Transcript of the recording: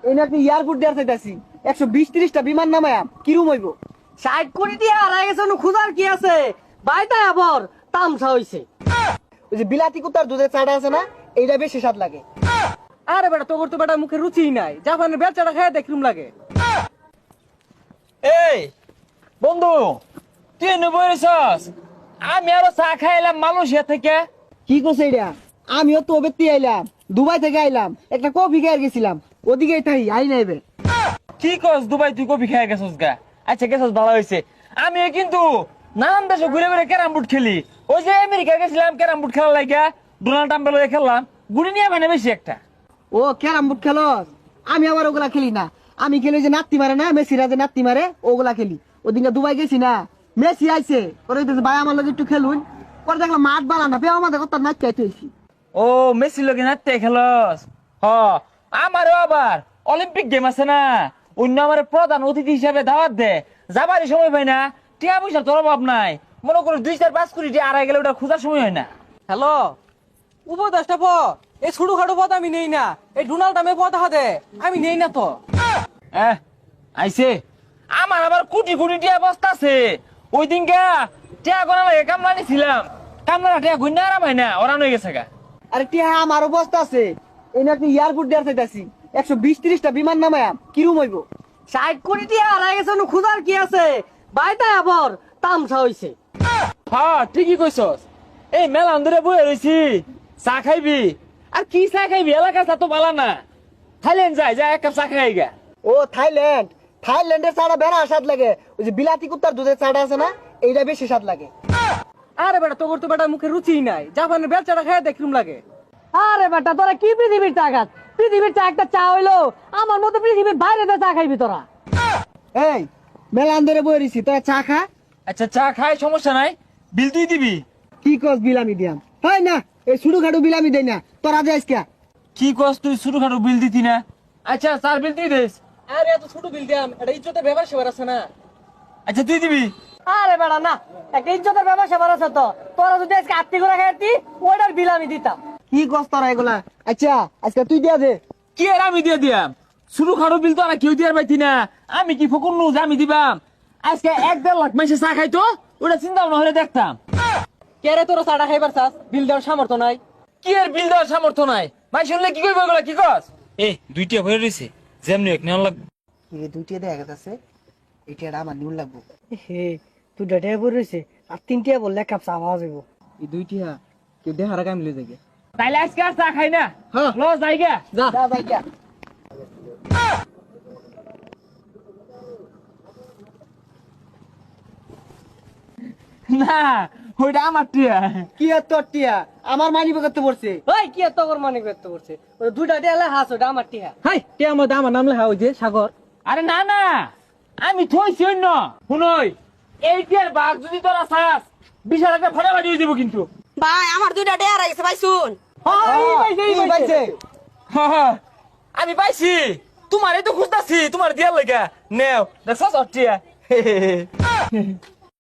এই নাকি এয়ারপোর্ট দেওয়ার চাইতাছি 120-30টা বিমান নামায়া কিরম হইব 60 কোটি দিয়ে হারাই গেছে খুদার কি আছে বাইতা আবার তামসা হইছে। ওই যে বিলাতি কুত্তার দুধের চাটা আছে না, এইটা বেশি স্বাদ লাগে। আরে বেটা তোর তো বেটা মুখে রুচি নাই, জাপানের বেচাটা খেয়ে দেখলুম লাগে। এই বন্ধু তুই এনে বইরেছস, আমি আরো চা খাইলাম মালয়েশিয়া থেকে। কি করছে এটা? আমিও তো বেত্তি আইলাম, দুবাই থেকে আইলাম, একটা কফি খেয়ে গেছিলাম, ওদিকে তাই আই না এবে। কি কস দুবাই তুই কফি খাই গেছস গা? আচ্ছা গেছস ভালো হয়েছে। আমিও কিন্তু নানান দেশে ঘুরে ঘুরে ক্যারাম বোর্ড খেলি। ওই যে আমেরিকা গেছিলাম ক্যারাম বোর্ড খেলার লাগা, ডোনাল্ড ট্রাম্পের লগে খেললাম, গুড়ি নিয়ে মানে বেশি একটা। ও ক্যারাম বোর্ড খেলস? আমি আবার ওগুলা খেলি না, আমি খেলি যে নাত্তি মারে না, মেসিরা যে নাত্তি মারে ওগুলা খেলি। ওদিনকে দুবাই গেছি না, মেসি আইছে করে ভাই আমার লগে একটু খেলুন, পরে দেখলাম মাঠ বালা না, পেয়ে আমাদের কথা নাচ চাইতে হয়েছি। ও মেসি লগে নাচতে খেলস? হ আমারও আবার অলিম্পিক গেম আছে না, অন্য আমার প্রধান অতিথি হিসাবে দাওয়াত দে, যাবারই সময় পাই না, টিয়া পয়সা তোর অভাব নাই, মনে করো 2-4-5 কোটি টিয়া আড়াই গেলে ওটা খোঁজার সময় হয় না। হ্যালো উপদেশটা প এই ছোট খাটো পথ আমি নেই না, এই ডোনাল্ড ট্রাম্পের পথ হাতে আমি নেই না তো। আইছে আমার আবার কোটি কোটি টিয়া বস্তা আছে। ওই দিন গা টিয়া গোনা লাগে কামলা নিছিলাম, কামলা টিয়া গুন্না আরাম হয় না, ওরান হয়ে গেছে গা। আরে টিয়া আমার অবস্থা আছে, এই নাকি এয়ারপোর্ট দেওয়ার চাইতাছি 120-30টা বিমান নামায়া কিরম হইব 60 কোটি দিয়ে হারাই গেছে খুদার কি আছে বাইতা আবার তামসা হইছে। হ্যাঁ ঠিকই কইছস। এই মেলা ধরে বয়ে রয়েছি, চা খাইবি? আর কি চা খাইবি, এলাকার চা তো বালা না। থাইল্যান্ড যাই যা এক কাপ চা খাই গা। ও থাইল্যান্ড, থাইল্যান্ডের চাটা বেড়া স্বাদ লাগে। ওই যে বিলাতি কুত্তার দুধের চাটা আছে না, এইটা বেশি স্বাদ লাগে। আরে বেটা তোর তো বেটা মুখে রুচি নাই, জাপানের বেচাটা খেয়ে দেখলুম লাগে। আরে বেটা তোরা কি পৃথিবীর চা খাস? পৃথিবীর চা একটা চা হইলো আমার মতো পৃথিবীর বাইরে চা খাইবি তোরা। এই মেলা ধরে বয়ে রইছি, তোরা চা খা। আচ্ছা চা খাই সমস্যা নাই, বিল তুই দিবি? কি কস বিলামি দিয়াম? হয় না, এই শুরু খাটু বিলামি দেয় না, তোরা যাইস কে? কি কস তুই ছোটখাটো বিল দিতি না? আচ্ছা চার বিল তুই দিস। আরে এত ছোট বিল দিয়াম, এটা ইজ্জতের ব্যাপার সেবার আছে না। আচ্ছা তুই দিবি? আরে বেটা না, একটা ইজ্জতের ব্যাপার সেবার আছে তো, তোরা যদি আজকে আত্মি করে খাইতি ওইটার বিল আমি দিতাম। কি কস তোরা এগুলা? আচ্ছা আজকে তুই দিয়া দে। কি আর আমি দিয়ে দিয়াম? ছোটখাটো বিল তো আর কেউ দিয়ার পাইতি না, আমি কি ফকুন নু যে আমি দিবাম? আজকে 1-1.5 লাখ মাসে চা খাইতো, ওটা চিন্তা ভাবনা হলে দেখতাম। কে রে তোরা চাটা খাইবার চাস? বিল দেওয়ার সামর্থ্য নাই। কি আর বিল দেওয়ার সামর্থ্য নাই? মাই শুনলে কি কইব এগুলা, কি কস? এই দুইটা ভরে রইছে, যেমনি এক নেওয়া লাগবে। কি রে দুইটা দেখা যাচ্ছে, এটা আমার নিউল লাগবো। হে তুই ডেটে বই রইছে আর তিনটিয়া বললে কাপ চা পাওয়া যাবো। এই দুইটা কেউ দেখার আগে আমি লই যাই। তাইলে আজকে আর চা খাই না, হ্যাঁ। ল যাই গা। যা যা ভাইয়া। না ওইটা আমার টিয়া। কি আর তোর টিয়া আমার মানি করতে পড়ছে? ওই কি এত তোর মানে করতে করছে? ওই দুইটা টিয়া হাস ওটা আমার টিয়া। হাই টিয়া মধ্যে আমার নাম লেখা, ওই যে সাগর। আরে না না আমি থইছি অন্য শুনই, এই টিয়ার বাঘ যদি তোরা চাস বিশাল একটা ফাটাফাটি হয়ে যাবো কিন্তু। ভাই আমার দুইটা ডেয়ার গেছে ভাই শুন। আমি পাইছি, তোমারই তো খুঁজতাছি, তোমার দিয়ার লেগা নেও দেখছ টিয়া।